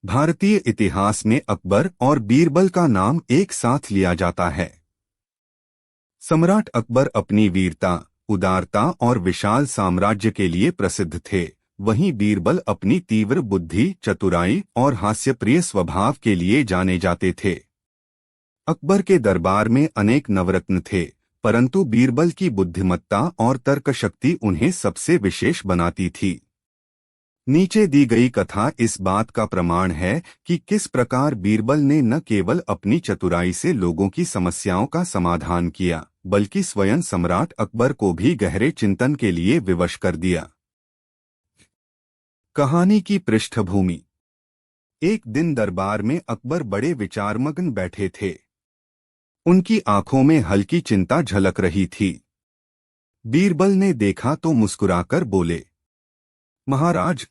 भारतीय इतिहास में अकबर और बीरबल का नाम एक साथ लिया जाता है। सम्राट अकबर अपनी वीरता, उदारता और विशाल साम्राज्य के लिए प्रसिद्ध थे। वहीं बीरबल अपनी तीव्र बुद्धि, चतुराई और हास्यप्रिय स्वभाव के लिए जाने जाते थे। अकबर के दरबार में अनेक नवरत्न थे, परंतु बीरबल की बुद्धिमत्ता और तर्कशक्ति उन्हें सबसे विशेष बनाती थी। नीचे दी गई कथा इस बात का प्रमाण है कि किस प्रकार बीरबल ने न केवल अपनी चतुराई से लोगों की समस्याओं का समाधान किया, बल्कि स्वयं सम्राट अकबर को भी गहरे चिंतन के लिए विवश कर दिया। कहानी की पृष्ठभूमि। एक दिन दरबार में अकबर बड़े विचारमग्न बैठे थे। उनकी आंखों में हल्की चिंता झलक रही थी। बीरबल ने देखा तो मुस्कुराकर बोले, महाराज,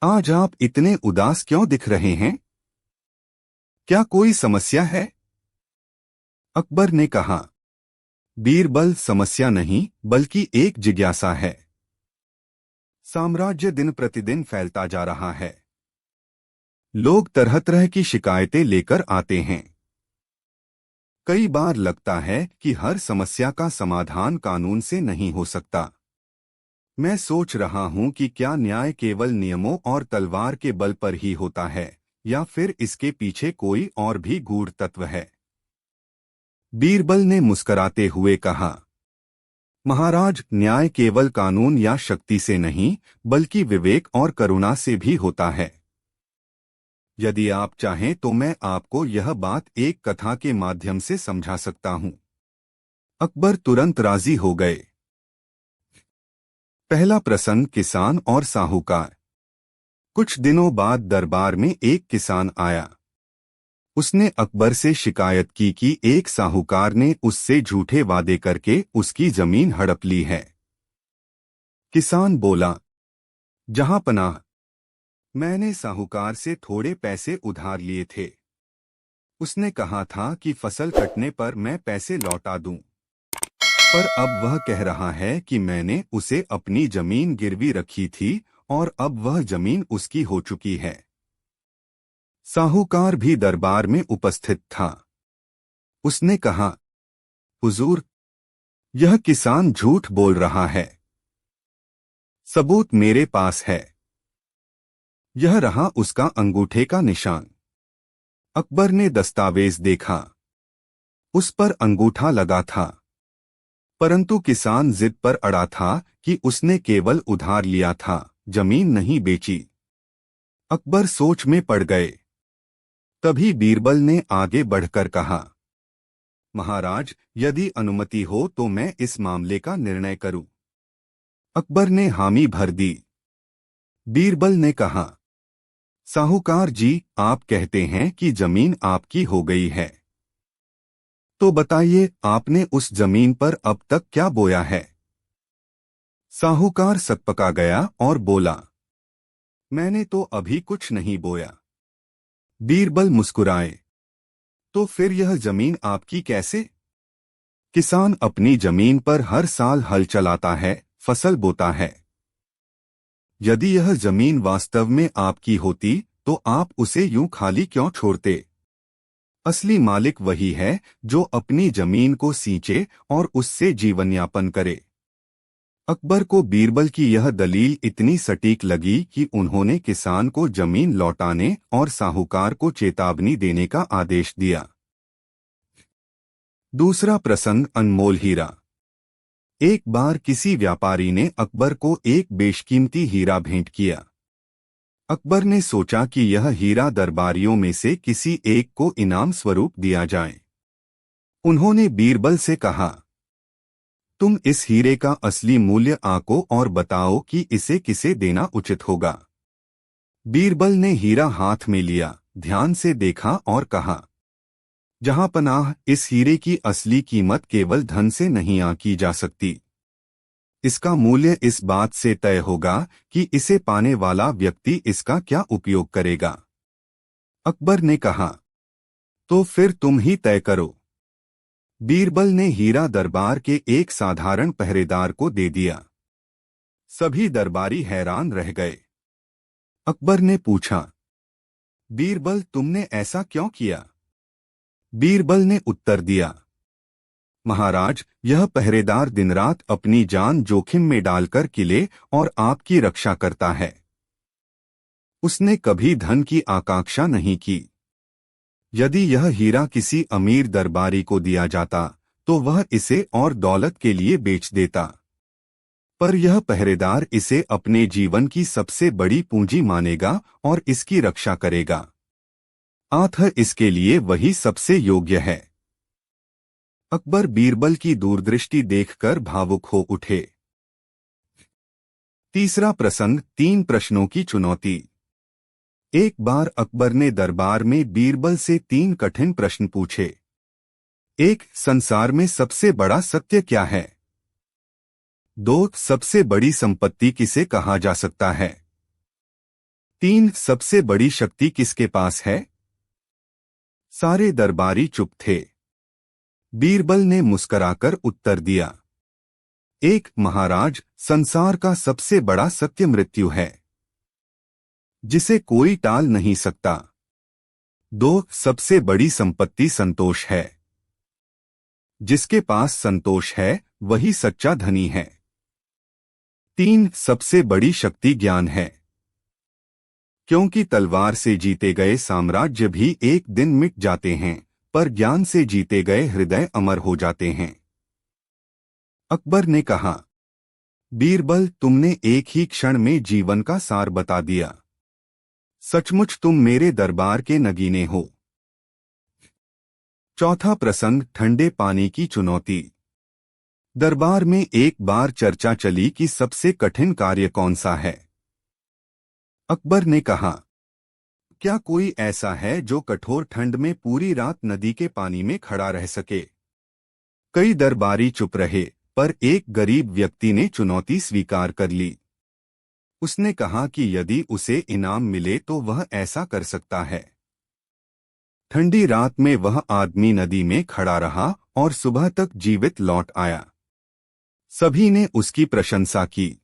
आज आप इतने उदास क्यों दिख रहे हैं? क्या कोई समस्या है? अकबर ने कहा, बीरबल, समस्या नहीं बल्कि एक जिज्ञासा है। साम्राज्य दिन प्रतिदिन फैलता जा रहा है। लोग तरह तरह की शिकायतें लेकर आते हैं। कई बार लगता है कि हर समस्या का समाधान कानून से नहीं हो सकता। मैं सोच रहा हूं कि क्या न्याय केवल नियमों और तलवार के बल पर ही होता है, या फिर इसके पीछे कोई और भी गूढ़ तत्व है? बीरबल ने मुस्कराते हुए कहा, महाराज, न्याय केवल कानून या शक्ति से नहीं, बल्कि विवेक और करुणा से भी होता है। यदि आप चाहें तो मैं आपको यह बात एक कथा के माध्यम से समझा सकता हूं। अकबर तुरंत राजी हो गए। पहला प्रसंग, किसान और साहूकार। कुछ दिनों बाद दरबार में एक किसान आया। उसने अकबर से शिकायत की कि एक साहूकार ने उससे झूठे वादे करके उसकी जमीन हड़प ली है। किसान बोला, जहांपनाह, मैंने साहूकार से थोड़े पैसे उधार लिए थे। उसने कहा था कि फसल कटने पर मैं पैसे लौटा दूं, पर अब वह कह रहा है कि मैंने उसे अपनी जमीन गिरवी रखी थी और अब वह जमीन उसकी हो चुकी है। साहूकार भी दरबार में उपस्थित था। उसने कहा, हुजूर, यह किसान झूठ बोल रहा है। सबूत मेरे पास है। यह रहा उसका अंगूठे का निशान। अकबर ने दस्तावेज देखा। उस पर अंगूठा लगा था, परंतु किसान जिद पर अड़ा था कि उसने केवल उधार लिया था, जमीन नहीं बेची। अकबर सोच में पड़ गए। तभी बीरबल ने आगे बढ़कर कहा, महाराज, यदि अनुमति हो तो मैं इस मामले का निर्णय करूं। अकबर ने हामी भर दी। बीरबल ने कहा, साहूकार जी, आप कहते हैं कि जमीन आपकी हो गई है, तो बताइए आपने उस जमीन पर अब तक क्या बोया है? साहूकार सकपका गया और बोला, मैंने तो अभी कुछ नहीं बोया। बीरबल मुस्कुराए, तो फिर यह जमीन आपकी कैसे? किसान अपनी जमीन पर हर साल हल चलाता है, फसल बोता है। यदि यह जमीन वास्तव में आपकी होती तो आप उसे यूं खाली क्यों छोड़ते? असली मालिक वही है जो अपनी जमीन को सींचे और उससे जीवन यापन करे। अकबर को बीरबल की यह दलील इतनी सटीक लगी कि उन्होंने किसान को जमीन लौटाने और साहूकार को चेतावनी देने का आदेश दिया। दूसरा प्रसंग, अनमोल हीरा। एक बार किसी व्यापारी ने अकबर को एक बेशकीमती हीरा भेंट किया। अकबर ने सोचा कि यह हीरा दरबारियों में से किसी एक को इनाम स्वरूप दिया जाए। उन्होंने बीरबल से कहा, तुम इस हीरे का असली मूल्य आंको और बताओ कि इसे किसे देना उचित होगा। बीरबल ने हीरा हाथ में लिया, ध्यान से देखा और कहा, जहांपनाह, इस हीरे की असली कीमत केवल धन से नहीं आंकी जा सकती। इसका मूल्य इस बात से तय होगा कि इसे पाने वाला व्यक्ति इसका क्या उपयोग करेगा। अकबर ने कहा, तो फिर तुम ही तय करो। बीरबल ने हीरा दरबार के एक साधारण पहरेदार को दे दिया। सभी दरबारी हैरान रह गए। अकबर ने पूछा, बीरबल, तुमने ऐसा क्यों किया? बीरबल ने उत्तर दिया, महाराज, यह पहरेदार दिन रात अपनी जान जोखिम में डालकर किले और आपकी रक्षा करता है। उसने कभी धन की आकांक्षा नहीं की। यदि यह हीरा किसी अमीर दरबारी को दिया जाता तो वह इसे और दौलत के लिए बेच देता, पर यह पहरेदार इसे अपने जीवन की सबसे बड़ी पूंजी मानेगा और इसकी रक्षा करेगा। अतः इसके लिए वही सबसे योग्य है। अकबर बीरबल की दूरदृष्टि देखकर भावुक हो उठे। तीसरा प्रसंग, 3 प्रश्नों की चुनौती। एक बार अकबर ने दरबार में बीरबल से 3 कठिन प्रश्न पूछे। 1. संसार में सबसे बड़ा सत्य क्या है? 2. सबसे बड़ी संपत्ति किसे कहा जा सकता है? 3. सबसे बड़ी शक्ति किसके पास है? सारे दरबारी चुप थे। बीरबल ने मुस्कराकर उत्तर दिया, 1. महाराज, संसार का सबसे बड़ा सत्य मृत्यु है, जिसे कोई टाल नहीं सकता। 2. सबसे बड़ी संपत्ति संतोष है, जिसके पास संतोष है वही सच्चा धनी है। 3. सबसे बड़ी शक्ति ज्ञान है, क्योंकि तलवार से जीते गए साम्राज्य भी एक दिन मिट जाते हैं, पर ज्ञान से जीते गए हृदय अमर हो जाते हैं। अकबर ने कहा, बीरबल, तुमने एक ही क्षण में जीवन का सार बता दिया। सचमुच तुम मेरे दरबार के नगीने हो। चौथा प्रसंग, ठंडे पानी की चुनौती। दरबार में एक बार चर्चा चली कि सबसे कठिन कार्य कौन सा है। अकबर ने कहा, क्या कोई ऐसा है जो कठोर ठंड में पूरी रात नदी के पानी में खड़ा रह सके? कई दरबारी चुप रहे, पर एक गरीब व्यक्ति ने चुनौती स्वीकार कर ली। उसने कहा कि यदि उसे इनाम मिले तो वह ऐसा कर सकता है। ठंडी रात में वह आदमी नदी में खड़ा रहा और सुबह तक जीवित लौट आया। सभी ने उसकी प्रशंसा की,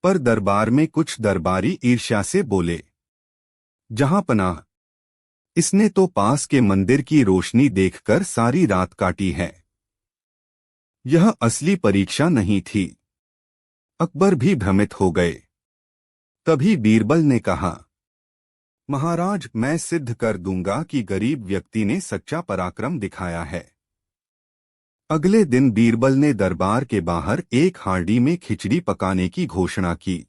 पर दरबार में कुछ दरबारी ईर्ष्या से बोले, जहां पनाह, इसने तो पास के मंदिर की रोशनी देखकर सारी रात काटी है। यह असली परीक्षा नहीं थी। अकबर भी भ्रमित हो गए। तभी बीरबल ने कहा, महाराज, मैं सिद्ध कर दूंगा कि गरीब व्यक्ति ने सच्चा पराक्रम दिखाया है। अगले दिन बीरबल ने दरबार के बाहर एक हांडी में खिचड़ी पकाने की घोषणा की,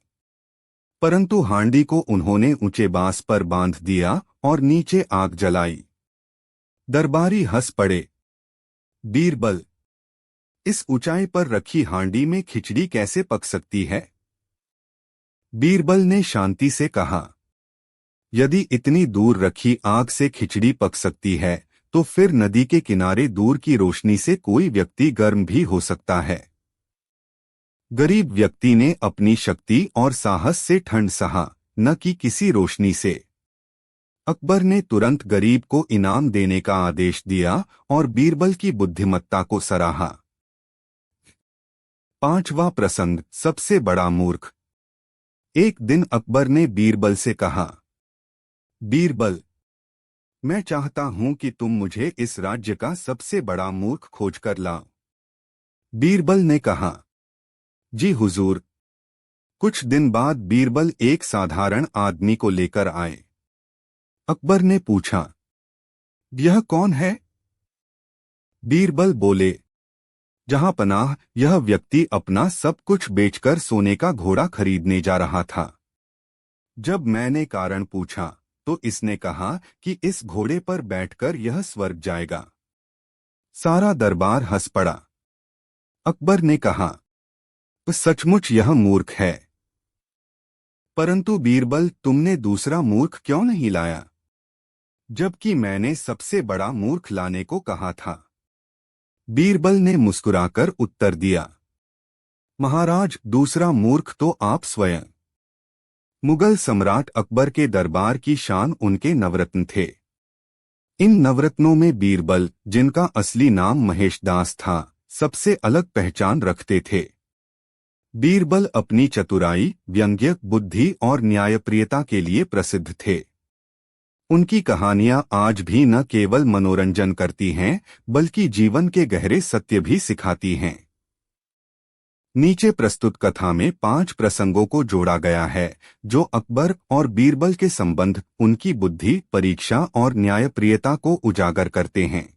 परंतु हांडी को उन्होंने ऊंचे बांस पर बांध दिया और नीचे आग जलाई। दरबारी हंस पड़े। बीरबल, इस ऊंचाई पर रखी हांडी में खिचड़ी कैसे पक सकती है? बीरबल ने शांति से कहा, यदि इतनी दूर रखी आग से खिचड़ी पक सकती है तो फिर नदी के किनारे दूर की रोशनी से कोई व्यक्ति गर्म भी हो सकता है। गरीब व्यक्ति ने अपनी शक्ति और साहस से ठंड सहा, न कि किसी रोशनी से। अकबर ने तुरंत गरीब को इनाम देने का आदेश दिया और बीरबल की बुद्धिमत्ता को सराहा। 5वां प्रसंग, सबसे बड़ा मूर्ख। एक दिन अकबर ने बीरबल से कहा, बीरबल, मैं चाहता हूं कि तुम मुझे इस राज्य का सबसे बड़ा मूर्ख खोजकर लाओ। बीरबल ने कहा, जी हुजूर। कुछ दिन बाद बीरबल एक साधारण आदमी को लेकर आए। अकबर ने पूछा, यह कौन है? बीरबल बोले, जहां पनाह, यह व्यक्ति अपना सब कुछ बेचकर सोने का घोड़ा खरीदने जा रहा था। जब मैंने कारण पूछा तो इसने कहा कि इस घोड़े पर बैठकर यह स्वर्ग जाएगा। सारा दरबार हंस पड़ा। अकबर ने कहा, सचमुच यह मूर्ख है। परंतु बीरबल, तुमने दूसरा मूर्ख क्यों नहीं लाया, जबकि मैंने सबसे बड़ा मूर्ख लाने को कहा था? बीरबल ने मुस्कुराकर उत्तर दिया, महाराज, दूसरा मूर्ख तो आप स्वयं। मुगल सम्राट अकबर के दरबार की शान उनके नवरत्न थे। इन नवरत्नों में बीरबल, जिनका असली नाम महेशदास था, सबसे अलग पहचान रखते थे। बीरबल अपनी चतुराई, व्यंग्य बुद्धि और न्यायप्रियता के लिए प्रसिद्ध थे। उनकी कहानियां आज भी न केवल मनोरंजन करती हैं, बल्कि जीवन के गहरे सत्य भी सिखाती हैं। नीचे प्रस्तुत कथा में 5 प्रसंगों को जोड़ा गया है जो अकबर और बीरबल के संबंध, उनकी बुद्धि, परीक्षा और न्यायप्रियता को उजागर करते हैं।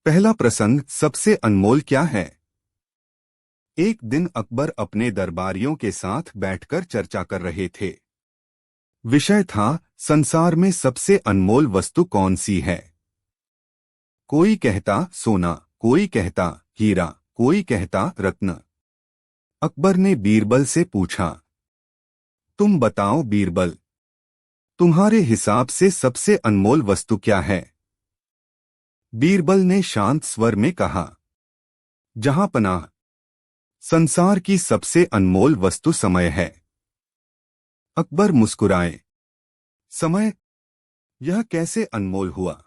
पहला प्रसंग, सबसे अनमोल क्या है। एक दिन अकबर अपने दरबारियों के साथ बैठकर चर्चा कर रहे थे। विषय था, संसार में सबसे अनमोल वस्तु कौन सी है। कोई कहता सोना, कोई कहता हीरा, कोई कहता रत्न। अकबर ने बीरबल से पूछा, तुम बताओ बीरबल, तुम्हारे हिसाब से सबसे अनमोल वस्तु क्या है। बीरबल ने शांत स्वर में कहा, जहां पनाह, संसार की सबसे अनमोल वस्तु समय है। अकबर मुस्कुराए, समय, यह कैसे अनमोल हुआ।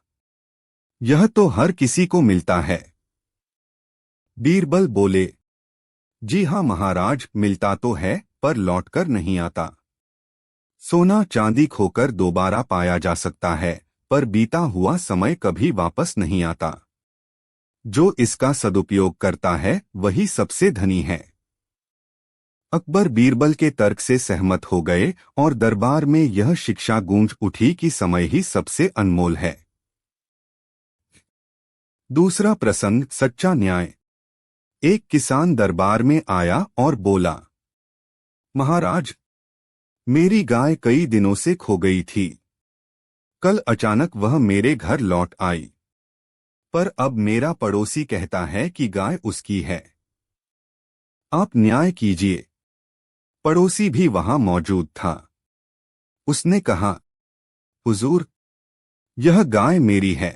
यह तो हर किसी को मिलता है। बीरबल बोले, जी हाँ महाराज, मिलता तो है पर लौटकर नहीं आता। सोना चांदी खोकर दोबारा पाया जा सकता है, पर बीता हुआ समय कभी वापस नहीं आता। जो इसका सदुपयोग करता है वही सबसे धनी है। अकबर बीरबल के तर्क से सहमत हो गए और दरबार में यह शिक्षा गूंज उठी कि समय ही सबसे अनमोल है। दूसरा प्रसंग, सच्चा न्याय। एक किसान दरबार में आया और बोला, महाराज, मेरी गाय कई दिनों से खो गई थी। कल अचानक वह मेरे घर लौट आई, पर अब मेरा पड़ोसी कहता है कि गाय उसकी है। आप न्याय कीजिए। पड़ोसी भी वहां मौजूद था। उसने कहा, हुजूर, यह गाय मेरी है,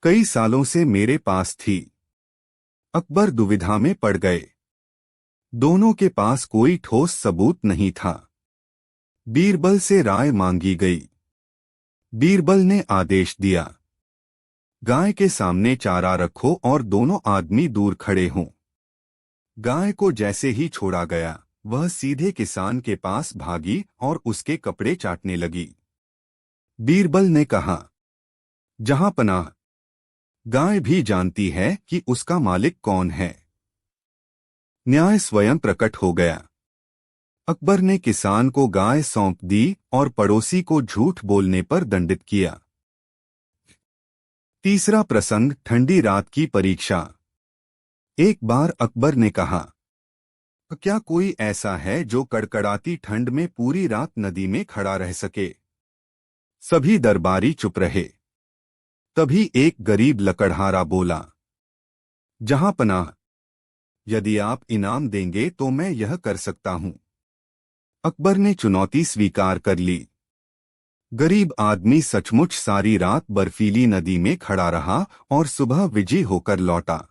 कई सालों से मेरे पास थी। अकबर दुविधा में पड़ गए। दोनों के पास कोई ठोस सबूत नहीं था। बीरबल से राय मांगी गई। बीरबल ने आदेश दिया, गाय के सामने चारा रखो और दोनों आदमी दूर खड़े हों। गाय को जैसे ही छोड़ा गया, वह सीधे किसान के पास भागी और उसके कपड़े चाटने लगी। बीरबल ने कहा, जहां पनाह, गाय भी जानती है कि उसका मालिक कौन है। न्याय स्वयं प्रकट हो गया। अकबर ने किसान को गाय सौंप दी और पड़ोसी को झूठ बोलने पर दंडित किया। तीसरा प्रसंग, ठंडी रात की परीक्षा। एक बार अकबर ने कहा, क्या कोई ऐसा है जो कड़कड़ाती ठंड में पूरी रात नदी में खड़ा रह सके। सभी दरबारी चुप रहे। तभी एक गरीब लकड़हारा बोला, जहां पनाह, यदि आप इनाम देंगे तो मैं यह कर सकता हूं। अकबर ने चुनौती स्वीकार कर ली। गरीब आदमी सचमुच सारी रात बर्फीली नदी में खड़ा रहा और सुबह विजयी होकर लौटा।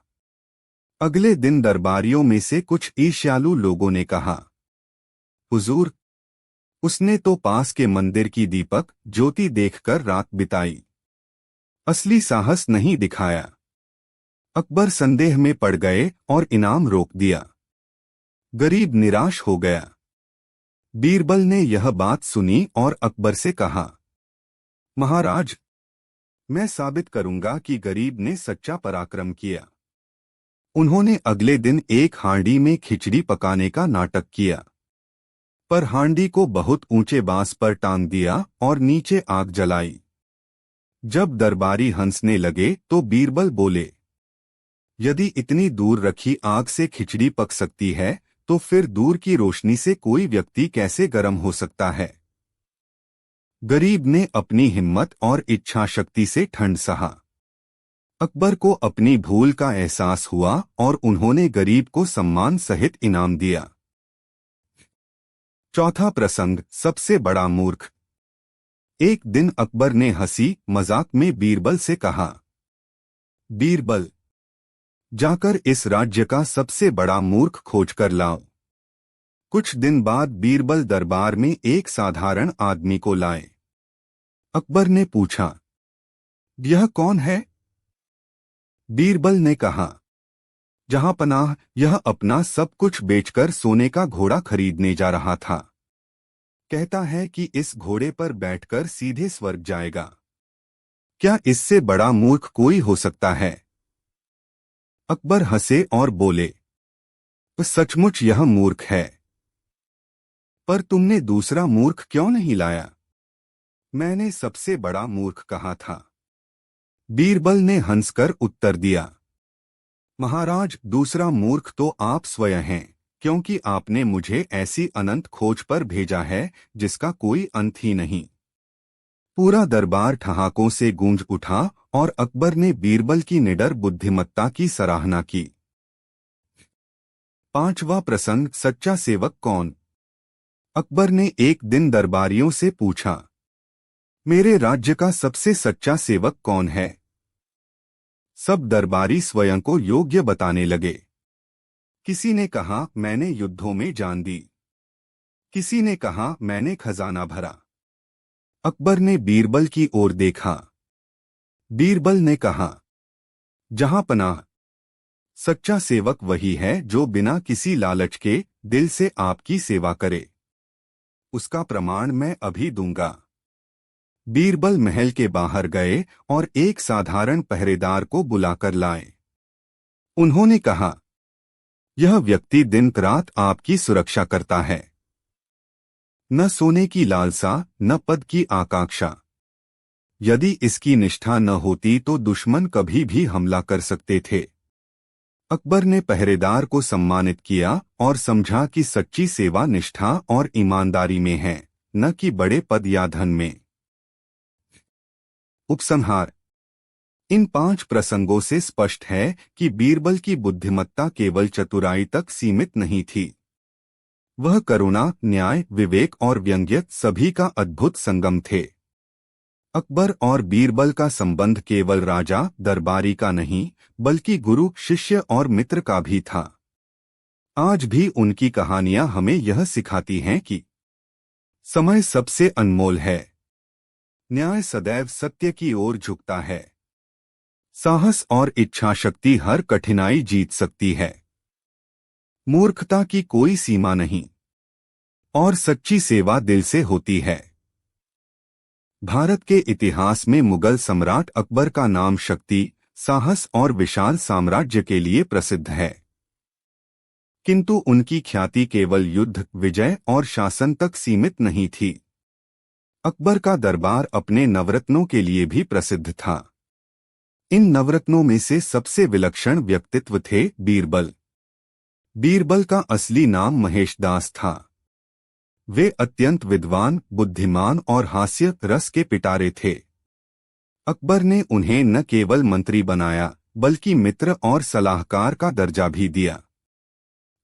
अगले दिन दरबारियों में से कुछ ईर्ष्यालु लोगों ने कहा, हुजूर, उसने तो पास के मंदिर की दीपक ज्योति देखकर रात बिताई, असली साहस नहीं दिखाया। अकबर संदेह में पड़ गए और इनाम रोक दिया। गरीब निराश हो गया। बीरबल ने यह बात सुनी और अकबर से कहा, महाराज, मैं साबित करूंगा कि गरीब ने सच्चा पराक्रम किया। उन्होंने अगले दिन एक हांडी में खिचड़ी पकाने का नाटक किया, पर हांडी को बहुत ऊंचे बांस पर टांग दिया और नीचे आग जलाई। जब दरबारी हंसने लगे तो बीरबल बोले, यदि इतनी दूर रखी आग से खिचड़ी पक सकती है, तो फिर दूर की रोशनी से कोई व्यक्ति कैसे गर्म हो सकता है। गरीब ने अपनी हिम्मत और इच्छा शक्ति से ठंड सहा। अकबर को अपनी भूल का एहसास हुआ और उन्होंने गरीब को सम्मान सहित इनाम दिया। चौथा प्रसंग, सबसे बड़ा मूर्ख। एक दिन अकबर ने हंसी मजाक में बीरबल से कहा, बीरबल, जाकर इस राज्य का सबसे बड़ा मूर्ख खोज कर लाओ। कुछ दिन बाद बीरबल दरबार में एक साधारण आदमी को लाए। अकबर ने पूछा, यह कौन है। बीरबल ने कहा, जहां पनाह, यह अपना सब कुछ बेचकर सोने का घोड़ा खरीदने जा रहा था। कहता है कि इस घोड़े पर बैठकर सीधे स्वर्ग जाएगा। क्या इससे बड़ा मूर्ख कोई हो सकता है? अकबर हंसे और बोले, सचमुच यह मूर्ख है। पर तुमने दूसरा मूर्ख क्यों नहीं लाया? मैंने सबसे बड़ा मूर्ख कहा था। बीरबल ने हंसकर उत्तर दिया, महाराज, दूसरा मूर्ख तो आप स्वयं हैं, क्योंकि आपने मुझे ऐसी अनंत खोज पर भेजा है जिसका कोई अंत ही नहीं। पूरा दरबार ठहाकों से गूंज उठा और अकबर ने बीरबल की निडर बुद्धिमत्ता की सराहना की। पांचवा प्रसंग, सच्चा सेवक कौन? अकबर ने एक दिन दरबारियों से पूछा, मेरे राज्य का सबसे सच्चा सेवक कौन है? सब दरबारी स्वयं को योग्य बताने लगे। किसी ने कहा, मैंने युद्धों में जान दी। किसी ने कहा, मैंने खजाना भरा। अकबर ने बीरबल की ओर देखा। बीरबल ने कहा, जहां पनाह, सच्चा सेवक वही है जो बिना किसी लालच के दिल से आपकी सेवा करे। उसका प्रमाण मैं अभी दूंगा। बीरबल महल के बाहर गए और एक साधारण पहरेदार को बुलाकर लाए। उन्होंने कहा, यह व्यक्ति दिन रात आपकी सुरक्षा करता है। न सोने की लालसा, न पद की आकांक्षा। यदि इसकी निष्ठा न होती तो दुश्मन कभी भी हमला कर सकते थे। अकबर ने पहरेदार को सम्मानित किया और समझा कि सच्ची सेवा निष्ठा और ईमानदारी में है, न कि बड़े पद या धन में। उपसंहार। इन 5 प्रसंगों से स्पष्ट है कि बीरबल की बुद्धिमत्ता केवल चतुराई तक सीमित नहीं थी। वह करुणा, न्याय, विवेक और व्यंग्य सभी का अद्भुत संगम थे। अकबर और बीरबल का संबंध केवल राजा दरबारी का नहीं, बल्कि गुरु, शिष्य और मित्र का भी था। आज भी उनकी कहानियां हमें यह सिखाती हैं कि समय सबसे अनमोल है। न्याय सदैव सत्य की ओर झुकता है। साहस और इच्छा शक्ति हर कठिनाई जीत सकती है। मूर्खता की कोई सीमा नहीं और सच्ची सेवा दिल से होती है। भारत के इतिहास में मुगल सम्राट अकबर का नाम शक्ति, साहस और विशाल साम्राज्य के लिए प्रसिद्ध है। किंतु उनकी ख्याति केवल युद्ध, विजय और शासन तक सीमित नहीं थी। अकबर का दरबार अपने नवरत्नों के लिए भी प्रसिद्ध था। इन नवरत्नों में से सबसे विलक्षण व्यक्तित्व थे बीरबल। बीरबल का असली नाम महेशदास था। वे अत्यंत विद्वान, बुद्धिमान और हास्य रस के पिटारे थे। अकबर ने उन्हें न केवल मंत्री बनाया, बल्कि मित्र और सलाहकार का दर्जा भी दिया।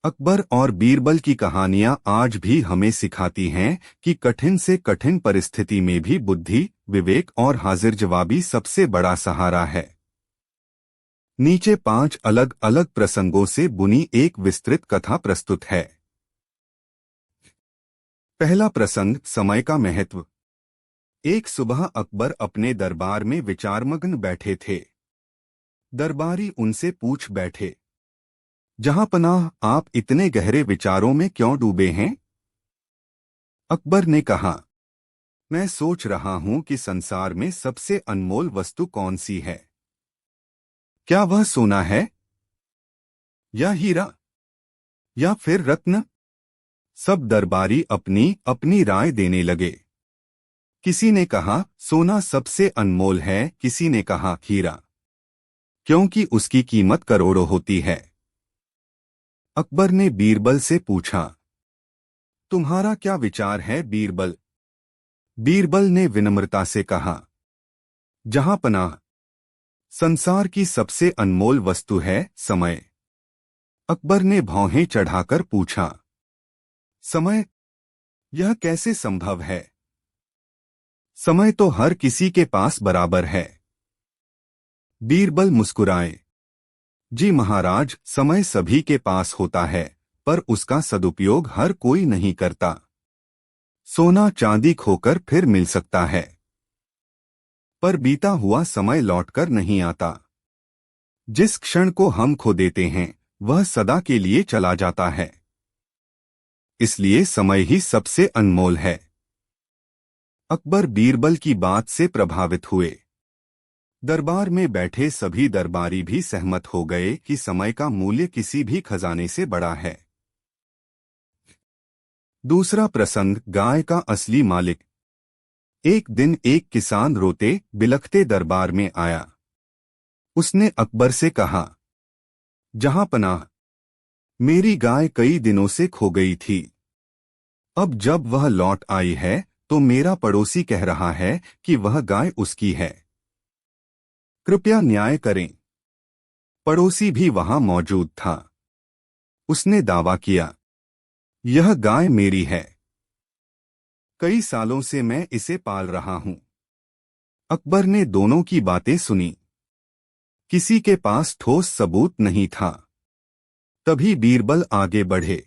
अकबर और बीरबल की कहानियां आज भी हमें सिखाती हैं कि कठिन से कठिन परिस्थिति में भी बुद्धि, विवेक और हाजिर जवाबी सबसे बड़ा सहारा है। नीचे 5 अलग अलग प्रसंगों से बुनी एक विस्तृत कथा प्रस्तुत है। पहला प्रसंग, समय का महत्व। एक सुबह अकबर अपने दरबार में विचारमग्न बैठे थे। दरबारी उनसे पूछ बैठे, जहां पनाह, आप इतने गहरे विचारों में क्यों डूबे हैं? अकबर ने कहा, मैं सोच रहा हूं कि संसार में सबसे अनमोल वस्तु कौन सी है। क्या वह सोना है, या हीरा, या फिर रत्न? सब दरबारी अपनी अपनी राय देने लगे। किसी ने कहा, सोना सबसे अनमोल है। किसी ने कहा, हीरा, क्योंकि उसकी कीमत करोड़ों होती है। अकबर ने बीरबल से पूछा, तुम्हारा क्या विचार है बीरबल? बीरबल ने विनम्रता से कहा, जहां पनाह, संसार की सबसे अनमोल वस्तु है समय। अकबर ने भौहें चढ़ाकर पूछा, समय? यह कैसे संभव है? समय तो हर किसी के पास बराबर है। बीरबल मुस्कुराए, जी महाराज, समय सभी के पास होता है, पर उसका सदुपयोग हर कोई नहीं करता। सोना चांदी खोकर फिर मिल सकता है, पर बीता हुआ समय लौटकर नहीं आता। जिस क्षण को हम खो देते हैं, वह सदा के लिए चला जाता है। इसलिए समय ही सबसे अनमोल है। अकबर बीरबल की बात से प्रभावित हुए। दरबार में बैठे सभी दरबारी भी सहमत हो गए कि समय का मूल्य किसी भी खजाने से बड़ा है। दूसरा प्रसंग, गाय का असली मालिक। एक दिन एक किसान रोते बिलखते दरबार में आया। उसने अकबर से कहा, जहां पनाह, मेरी गाय कई दिनों से खो गई थी। अब जब वह लौट आई है तो मेरा पड़ोसी कह रहा है कि वह गाय उसकी है। कृपया न्याय करें। पड़ोसी भी वहां मौजूद था। उसने दावा किया, यह गाय मेरी है। कई सालों से मैं इसे पाल रहा हूं। अकबर ने दोनों की बातें सुनी। किसी के पास ठोस सबूत नहीं था। तभी बीरबल आगे बढ़े।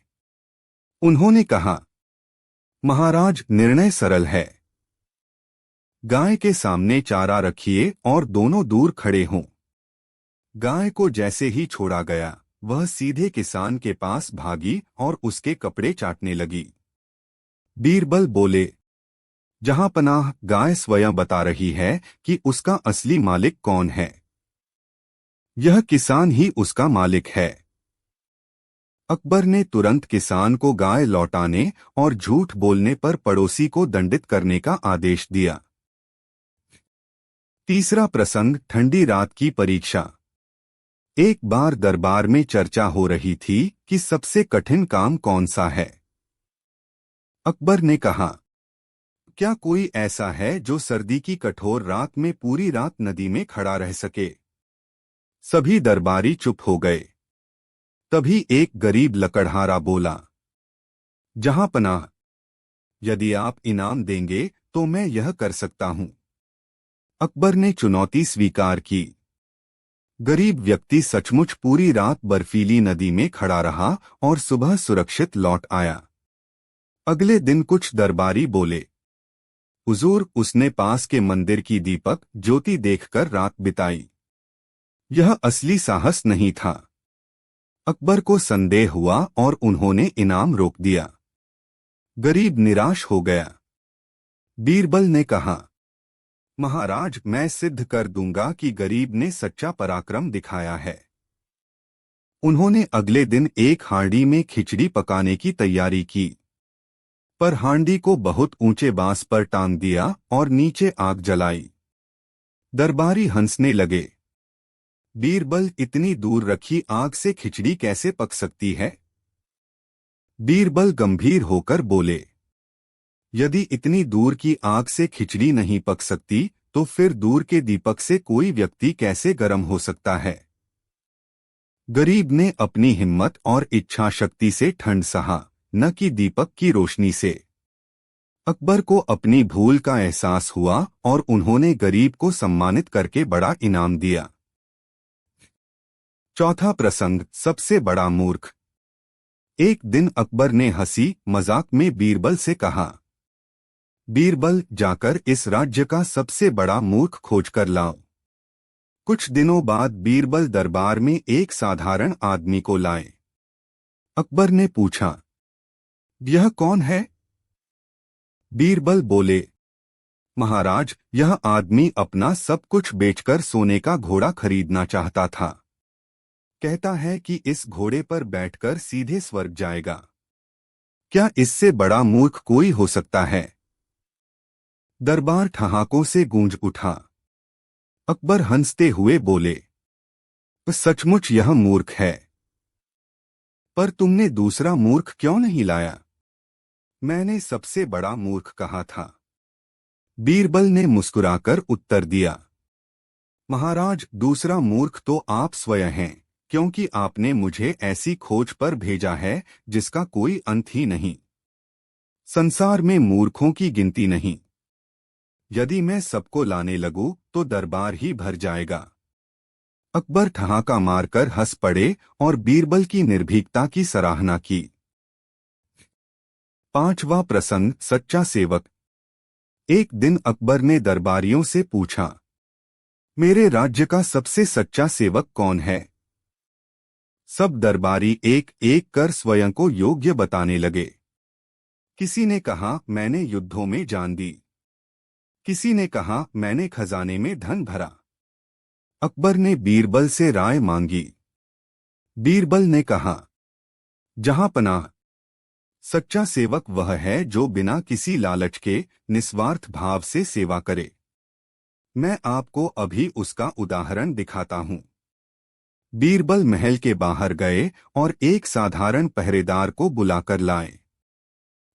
उन्होंने कहा, महाराज, निर्णय सरल है। गाय के सामने चारा रखिए और दोनों दूर खड़े हों। गाय को जैसे ही छोड़ा गया, वह सीधे किसान के पास भागी और उसके कपड़े चाटने लगी। बीरबल बोले, जहां पनाह, गाय स्वयं बता रही है कि उसका असली मालिक कौन है। यह किसान ही उसका मालिक है। अकबर ने तुरंत किसान को गाय लौटाने और झूठ बोलने पर पड़ोसी को दंडित करने का आदेश दिया। तीसरा प्रसंग, ठंडी रात की परीक्षा। एक बार दरबार में चर्चा हो रही थी कि सबसे कठिन काम कौन सा है। अकबर ने कहा, क्या कोई ऐसा है जो सर्दी की कठोर रात में पूरी रात नदी में खड़ा रह सके। सभी दरबारी चुप हो गए। तभी एक गरीब लकड़हारा बोला, जहां पनाह, यदि आप इनाम देंगे तो मैं यह कर सकता हूं। अकबर ने चुनौती स्वीकार की। गरीब व्यक्ति सचमुच पूरी रात बर्फीली नदी में खड़ा रहा और सुबह सुरक्षित लौट आया। अगले दिन कुछ दरबारी बोले, हुजूर, उसने पास के मंदिर की दीपक ज्योति देखकर रात बिताई। यह असली साहस नहीं था। अकबर को संदेह हुआ और उन्होंने इनाम रोक दिया। गरीब निराश हो गया। बीरबल ने कहा, महाराज, मैं सिद्ध कर दूंगा कि गरीब ने सच्चा पराक्रम दिखाया है। उन्होंने अगले दिन एक हांडी में खिचड़ी पकाने की तैयारी की, पर हांडी को बहुत ऊंचे बांस पर टांग दिया और नीचे आग जलाई। दरबारी हंसने लगे। बीरबल, इतनी दूर रखी आग से खिचड़ी कैसे पक सकती है। बीरबल गंभीर होकर बोले, यदि इतनी दूर की आग से खिचड़ी नहीं पक सकती तो फिर दूर के दीपक से कोई व्यक्ति कैसे गर्म हो सकता है। गरीब ने अपनी हिम्मत और इच्छा शक्ति से ठंड सहा, न कि दीपक की रोशनी से। अकबर को अपनी भूल का एहसास हुआ और उन्होंने गरीब को सम्मानित करके बड़ा इनाम दिया। चौथा प्रसंग, सबसे बड़ा मूर्ख। एक दिन अकबर ने हंसी मजाक में बीरबल से कहा, बीरबल, जाकर इस राज्य का सबसे बड़ा मूर्ख खोजकर लाओ। कुछ दिनों बाद बीरबल दरबार में एक साधारण आदमी को लाए। अकबर ने पूछा, यह कौन है। बीरबल बोले, महाराज, यह आदमी अपना सब कुछ बेचकर सोने का घोड़ा खरीदना चाहता था। कहता है कि इस घोड़े पर बैठकर सीधे स्वर्ग जाएगा। क्या इससे बड़ा मूर्ख कोई हो सकता है। दरबार ठहाकों से गूंज उठा। अकबर हंसते हुए बोले, सचमुच यह मूर्ख है। पर तुमने दूसरा मूर्ख क्यों नहीं लाया। मैंने सबसे बड़ा मूर्ख कहा था। बीरबल ने मुस्कुराकर उत्तर दिया, महाराज, दूसरा मूर्ख तो आप स्वयं हैं, क्योंकि आपने मुझे ऐसी खोज पर भेजा है जिसका कोई अंत ही नहीं। संसार में मूर्खों की गिनती नहीं। यदि मैं सबको लाने लगूं तो दरबार ही भर जाएगा। अकबर ठहाका मारकर हंस पड़े और बीरबल की निर्भीकता की सराहना की। पांचवा प्रसंग, सच्चा सेवक। एक दिन अकबर ने दरबारियों से पूछा, मेरे राज्य का सबसे सच्चा सेवक कौन है। सब दरबारी एक एक कर स्वयं को योग्य बताने लगे। किसी ने कहा, मैंने युद्धों में जान दी। किसी ने कहा, मैंने खजाने में धन भरा। अकबर ने बीरबल से राय मांगी। बीरबल ने कहा, जहां पनाह, सच्चा सेवक वह है जो बिना किसी लालच के निस्वार्थ भाव से सेवा करे। मैं आपको अभी उसका उदाहरण दिखाता हूं। बीरबल महल के बाहर गए और एक साधारण पहरेदार को बुलाकर लाए।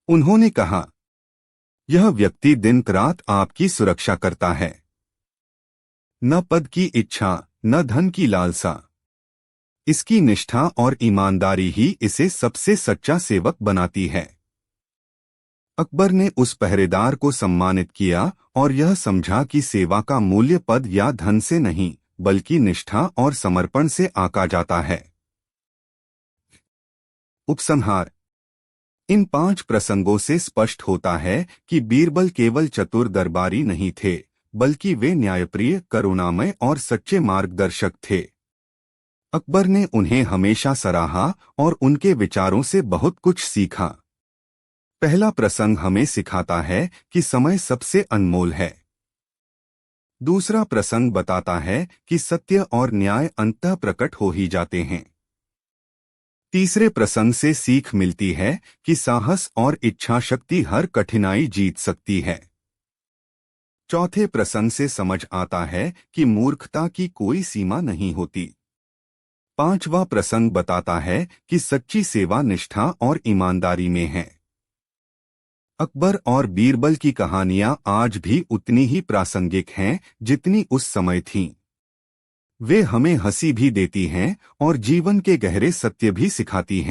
उन्होंने कहा, यह व्यक्ति दिन रात आपकी सुरक्षा करता है। न पद की इच्छा, न धन की लालसा। इसकी निष्ठा और ईमानदारी ही इसे सबसे सच्चा सेवक बनाती है। अकबर ने उस पहरेदार को सम्मानित किया और यह समझा कि सेवा का मूल्य पद या धन से नहीं, बल्कि निष्ठा और समर्पण से आका जाता है। उपसंहार। इन 5 प्रसंगों से स्पष्ट होता है कि बीरबल केवल चतुर दरबारी नहीं थे, बल्कि वे न्यायप्रिय, करुणामय और सच्चे मार्गदर्शक थे। अकबर ने उन्हें हमेशा सराहा और उनके विचारों से बहुत कुछ सीखा। पहला प्रसंग हमें सिखाता है कि समय सबसे अनमोल है। दूसरा प्रसंग बताता है कि सत्य और न्याय अंततः प्रकट हो ही जाते हैं। तीसरे प्रसंग से सीख मिलती है कि साहस और इच्छा शक्ति हर कठिनाई जीत सकती है। चौथे प्रसंग से समझ आता है कि मूर्खता की कोई सीमा नहीं होती। पांचवा प्रसंग बताता है कि सच्ची सेवा निष्ठा और ईमानदारी में है। अकबर और बीरबल की कहानियां आज भी उतनी ही प्रासंगिक हैं जितनी उस समय थीं। वे हमें हंसी भी देती हैं और जीवन के गहरे सत्य भी सिखाती हैं।